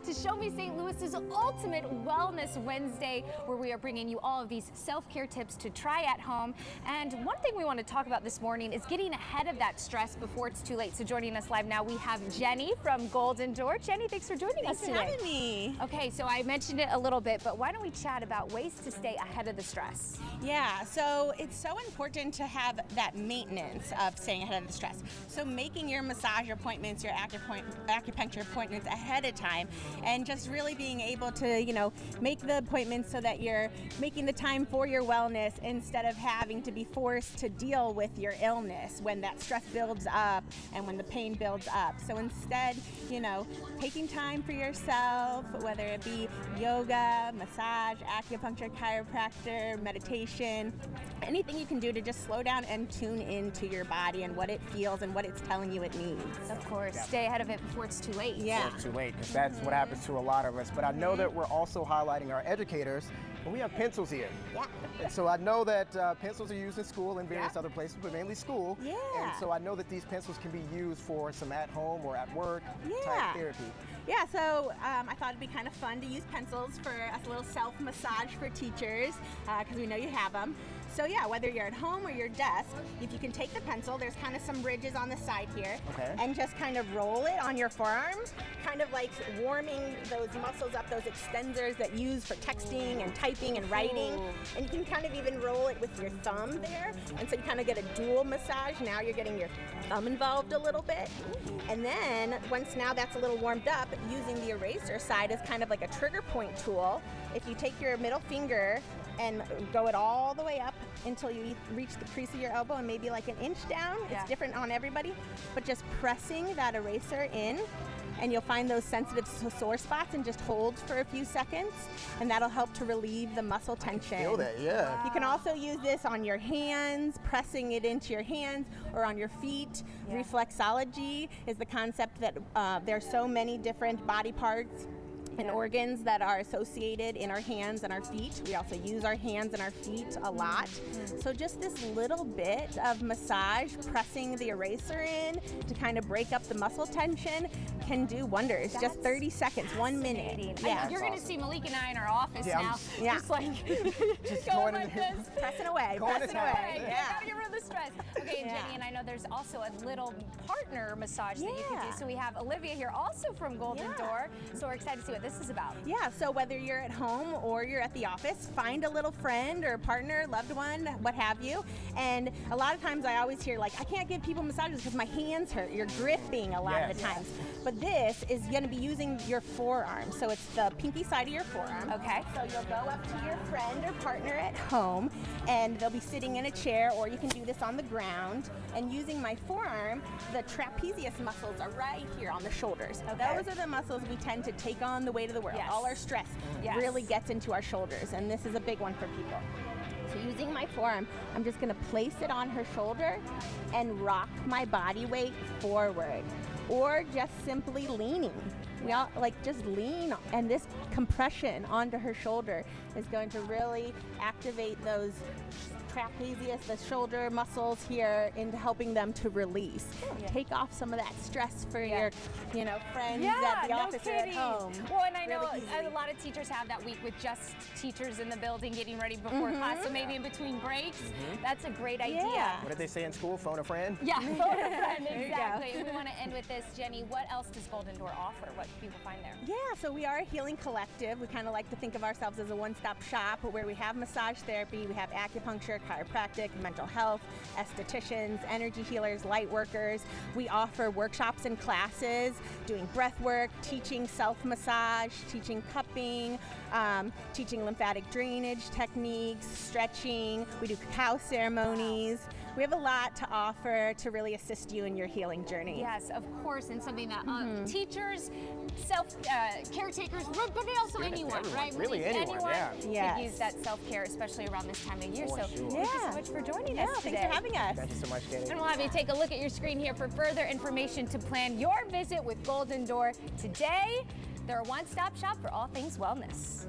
to Show Me St. Louis's ultimate Wellness Wednesday, where we are bringing you all of these self-care tips to try at home. And one thing we want to talk about this morning is getting ahead of that stress before it's too late. So joining us live now, we have Jenny from Golden Door. Jenny, thanks for joining us today. Thanks for having me. Okay, so I mentioned it a little bit, but why don't we chat about ways to stay ahead of the stress? Yeah, so it's so important to have that maintenance of staying ahead of the stress. So making your massage appointments, your acupuncture appointments ahead of time, and just really being able to, make the appointments so that you're making the time for your wellness instead of having to be forced to deal with your illness when that stress builds up and when the pain builds up. So instead, taking time for yourself, whether it be yoga, massage, acupuncture, chiropractor, meditation, anything you can do to just slow down and tune into your body and what it feels and what it's telling you it needs. Of course, stay ahead of it before it's too late. Yeah. Before it's too late, because that's what happens to a lot of us. But I know that we're also highlighting our educators, and we have pencils here. Yeah. And so I know that pencils are used in school and various other places, but mainly school. Yeah. And so I know that these pencils can be used for some at-home or at-work type therapy. Yeah, so I thought it'd be kind of fun to use pencils for a little self-massage for teachers, because we know you have them. So yeah, whether you're at home or your desk, if you can take the pencil, there's kind of some ridges on the side here, and just kind of roll it on your forearm, kind of like warming those muscles up, those extensors that you use for texting and typing and writing. And you can kind of even roll it with your thumb there, and so you kind of get a dual massage. Now you're getting your thumb involved a little bit. And then once now that's a little warmed up, using the eraser side is kind of like a trigger point tool. If you take your middle finger and go it all the way up until you reach the crease of your elbow and maybe like an inch down. Yeah. It's different on everybody, but just pressing that eraser in, and you'll find those sensitive sore spots, and just hold for a few seconds, and that'll help to relieve the muscle tension. I feel that, yeah. Wow. You can also use this on your hands, pressing it into your hands, or on your feet. Yeah. Reflexology is the concept that there are so many different body parts and organs that are associated in our hands and our feet. We also use our hands and our feet a lot. So just this little bit of massage, pressing the eraser in to kind of break up the muscle tension can do wonders. Just 30 seconds, 1 minute. Yeah. You're gonna see Malik and I in our office now. Yeah. Just like just going like this. Pressing away, pressing away. Yeah. Get rid of the stress. Okay, and Jenny, and I know there's also a little partner massage that you can do. So we have Olivia here also from Golden Door. So we're excited to see what this is about. Yeah, so whether you're at home or you're at the office, find a little friend or partner, loved one, what have you. And a lot of times I always hear like, I can't give people massages because my hands hurt. You're gripping a lot of the times. But this is going to be using your forearm. So it's the pinky side of your forearm. Okay. So you'll go up to your friend or partner at home, and they'll be sitting in a chair, or you can do this on the ground. And using my forearm, the trapezius muscles are right here on the shoulders. Okay. Those are the muscles we tend to take on the weight of the world. All our stress really gets into our shoulders, and this is a big one for people. So using my forearm, I'm just going to place it on her shoulder and rock my body weight forward, or just simply leaning. We all just lean, and this compression onto her shoulder is going to really activate those trapezius, the shoulder muscles here, into helping them to release. Take off some of that stress for your, friends at the office or at home. Well, and I know a lot of teachers have that week with just teachers in the building getting ready before class, so maybe in between breaks. That's a great idea. What did they say in school? Phone a friend? Yeah, phone a friend, exactly. We want to end with this, Jenny. What else does Golden Door offer? What can people find there? Yeah, so we are a healing collective. We kind of like to think of ourselves as a one-stop shop where we have massage therapy, we have acupuncture, chiropractic, mental health, estheticians, energy healers, light workers. We offer workshops and classes, doing breath work, teaching self-massage, teaching cupping, teaching lymphatic drainage techniques, stretching. We do cacao ceremonies. We have a lot to offer to really assist you in your healing journey. Yes, of course, and something that teachers, caretakers, but also anyone, right? Really anyone can use that self-care, especially around this time of year. So thank you so much for joining us today. Thanks for having us. Thank you so much, Jenny. And we'll have you take a look at your screen here for further information to plan your visit with Golden Door today. They're a one-stop shop for all things wellness.